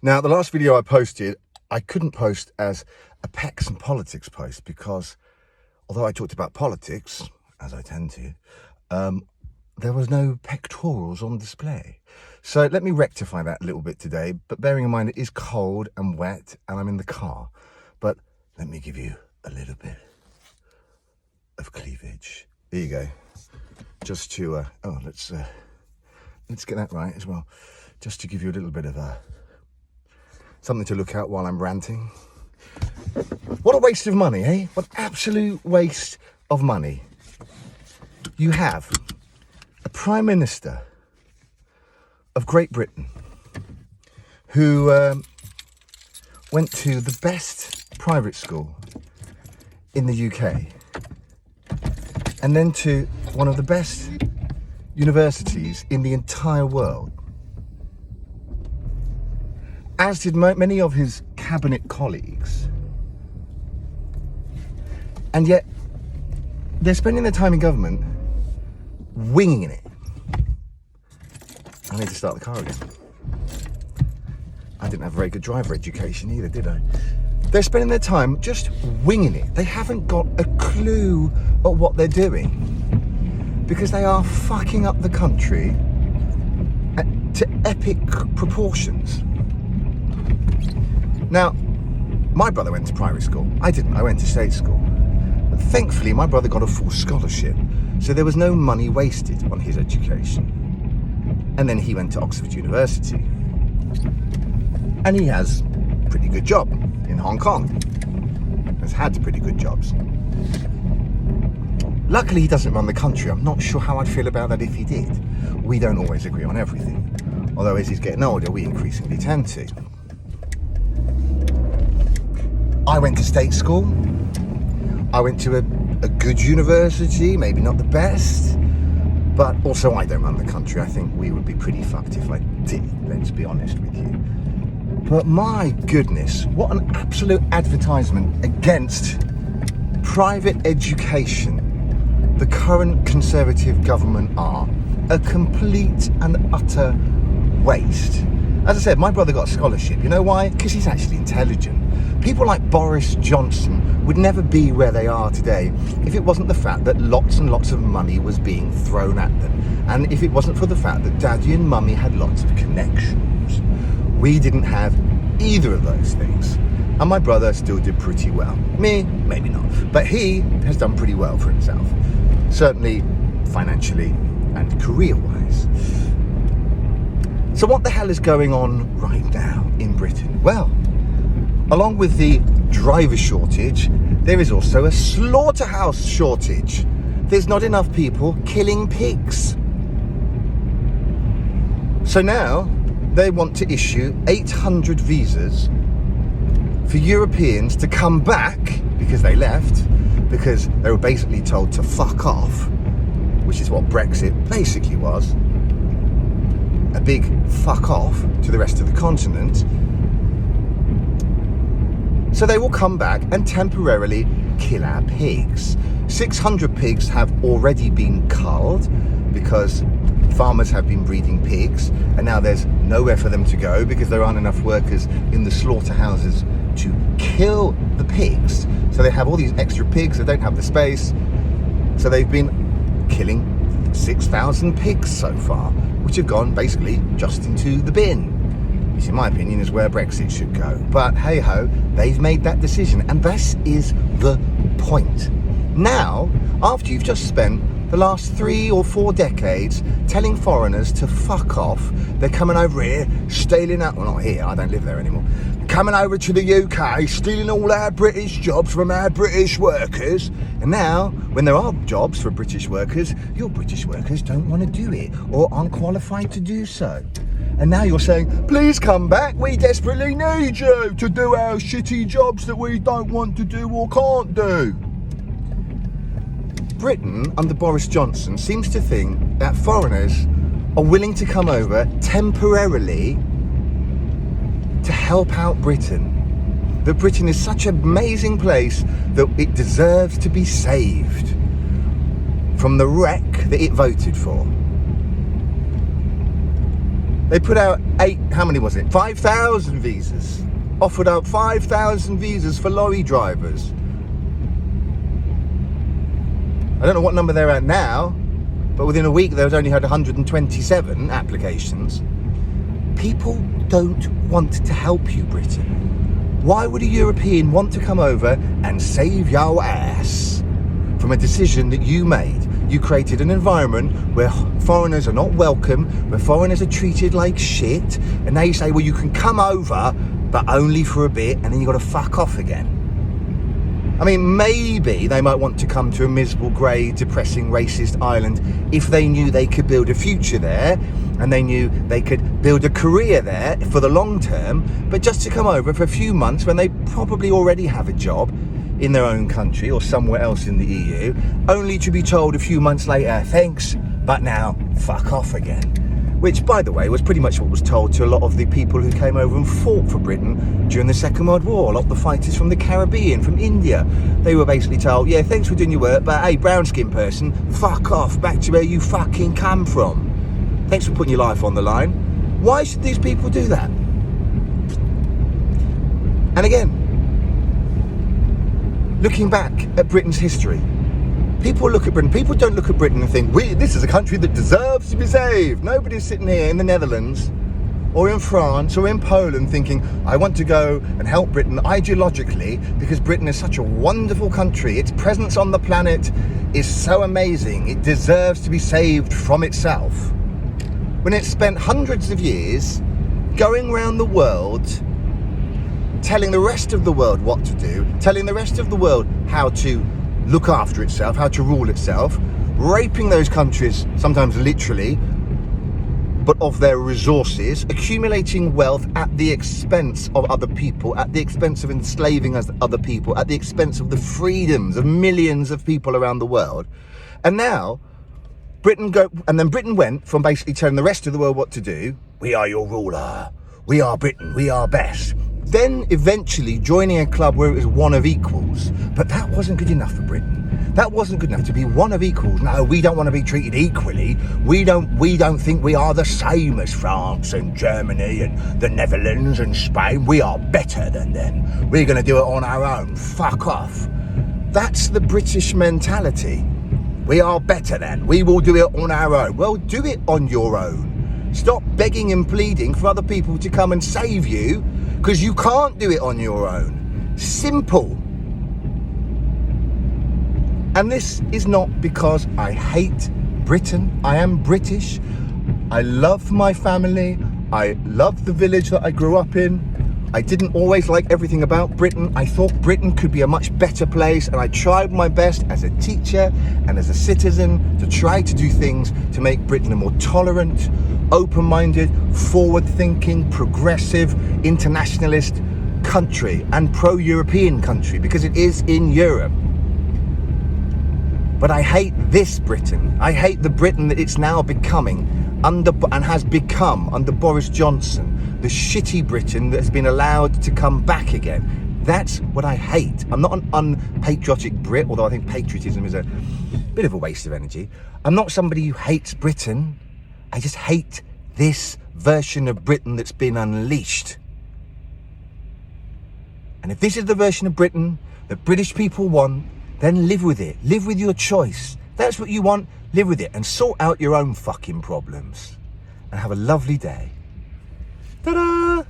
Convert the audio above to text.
Now, the last video I posted, I couldn't post as a Pecs and politics post because although I talked about politics, as I tend to, there was no pectorals on display. So let me rectify that a little bit today, but bearing in mind it is cold and wet and I'm in the car. But let me give you a little bit of cleavage. There you go. Just to, let's get that right as well. Just to give you a little bit of something to look at while I'm ranting. What a waste of money, eh? What absolute waste of money. You have a Prime Minister of Great Britain who went to the best private school in the UK and then to one of the best universities in the entire world, as did many of his cabinet colleagues. And yet they're spending their time in government winging it. I need to start the car again. I didn't have a very good driver education either, did I? They're spending their time just winging it. They haven't got a clue at what they're doing because they are fucking up the country to epic proportions. Now, my brother went to primary school. I didn't. I went to state school. But thankfully, my brother got a full scholarship, so there was no money wasted on his education. And then he went to Oxford University. And he has a pretty good job in Hong Kong. Has had pretty good jobs. Luckily, he doesn't run the country. I'm not sure how I'd feel about that if he did. We don't always agree on everything. Although as he's getting older, we increasingly tend to. I went to state school. I went to a good university, maybe not the best, but also I don't run the country. I think we would be pretty fucked if I did, let's be honest with you. But my goodness, what an absolute advertisement against private education the current Conservative government are. A complete and utter waste. As I said, my brother got a scholarship. You know why? Because he's actually intelligent. People like Boris Johnson would never be where they are today if it wasn't the fact that lots and lots of money was being thrown at them, and if it wasn't for the fact that Daddy and Mummy had lots of connections. We didn't have either of those things, and my brother still did pretty well. Me, maybe not, but he has done pretty well for himself, certainly financially and career-wise. So what the hell is going on right now in Britain? Well, along with the driver shortage, there is also a slaughterhouse shortage. There's not enough people killing pigs. So now they want to issue 800 visas for Europeans to come back because they left, because they were basically told to fuck off, which is what Brexit basically was. A big fuck off to the rest of the continent. So they will come back and temporarily kill our pigs. 600 pigs have already been culled because farmers have been breeding pigs, and now there's nowhere for them to go because there aren't enough workers in the slaughterhouses to kill the pigs. So they have all these extra pigs, they don't have the space. So they've been killing 6,000 pigs so far, which have gone basically just into the bin. Which in my opinion is where Brexit should go. But hey ho, they've made that decision, and this is the point. Now, after you've just spent the last 3 or 4 decades telling foreigners to fuck off, they're coming over here, stealing out, well not here, I don't live there anymore, coming over to the UK, stealing all our British jobs from our British workers, and now, when there are jobs for British workers, your British workers don't want to do it, or aren't qualified to do so. And now you're saying, please come back, we desperately need you to do our shitty jobs that we don't want to do or can't do. Britain, under Boris Johnson, seems to think that foreigners are willing to come over temporarily to help out Britain. That Britain is such an amazing place that it deserves to be saved from the wreck that it voted for. They put out 5,000 visas. Offered out 5,000 visas for lorry drivers. I don't know what number they're at now, but within a week they've only had 127 applications. People don't want to help you, Britain. Why would a European want to come over and save your ass from a decision that you made? You created an environment where foreigners are not welcome, where foreigners are treated like shit, and now you say, well, you can come over, but only for a bit, and then you've got to fuck off again. I mean, maybe they might want to come to a miserable, grey, depressing, racist island if they knew they could build a future there, and they knew they could build a career there for the long term, but just to come over for a few months when they probably already have a job in their own country or somewhere else in the EU, only to be told a few months later, thanks, but now fuck off again. Which, by the way, was pretty much what was told to a lot of the people who came over and fought for Britain during the Second World War. A lot of the fighters from the Caribbean, from India. They were basically told, yeah, thanks for doing your work, but hey, brown-skinned person, fuck off back to where you fucking come from. Thanks for putting your life on the line. Why should these people do that? And again, looking back at Britain's history, people look at Britain, people don't look at Britain and think, this is a country that deserves to be saved. Nobody's sitting here in the Netherlands or in France or in Poland thinking, I want to go and help Britain ideologically because Britain is such a wonderful country. Its presence on the planet is so amazing. It deserves to be saved from itself. When it spent hundreds of years going around the world telling the rest of the world what to do, telling the rest of the world how to look after itself, how to rule itself, raping those countries, sometimes literally, but of their resources, accumulating wealth at the expense of other people, at the expense of enslaving other people, at the expense of the freedoms of millions of people around the world. And now, Britain went from basically telling the rest of the world what to do, we are your ruler, we are Britain, we are best. Then eventually joining a club where it was one of equals. But that wasn't good enough for Britain. That wasn't good enough to be one of equals. No, we don't want to be treated equally. We don't think we are the same as France and Germany and the Netherlands and Spain. We are better than them. We're going to do it on our own. Fuck off. That's the British mentality. We are better than. We will do it on our own. Well, do it on your own. Stop begging and pleading for other people to come and save you, because you can't do it on your own. Simple. And this is not because I hate Britain. I am British. I love my family. I love the village that I grew up in. I didn't always like everything about Britain. I thought Britain could be a much better place, and I tried my best as a teacher and as a citizen to try to do things to make Britain a more tolerant, open-minded, forward-thinking, progressive, internationalist country and pro-European country, because it is in Europe. But I hate this Britain. I hate the Britain that it's now becoming and has become under Boris Johnson, the shitty Britain that has been allowed to come back again. That's what I hate. I'm not an unpatriotic Brit, although I think patriotism is a bit of a waste of energy. I'm not somebody who hates Britain. I just hate this version of Britain that's been unleashed. And if this is the version of Britain that British people want, then live with it. Live with your choice. That's what you want, live with it and sort out your own fucking problems. And have a lovely day. Ta-da!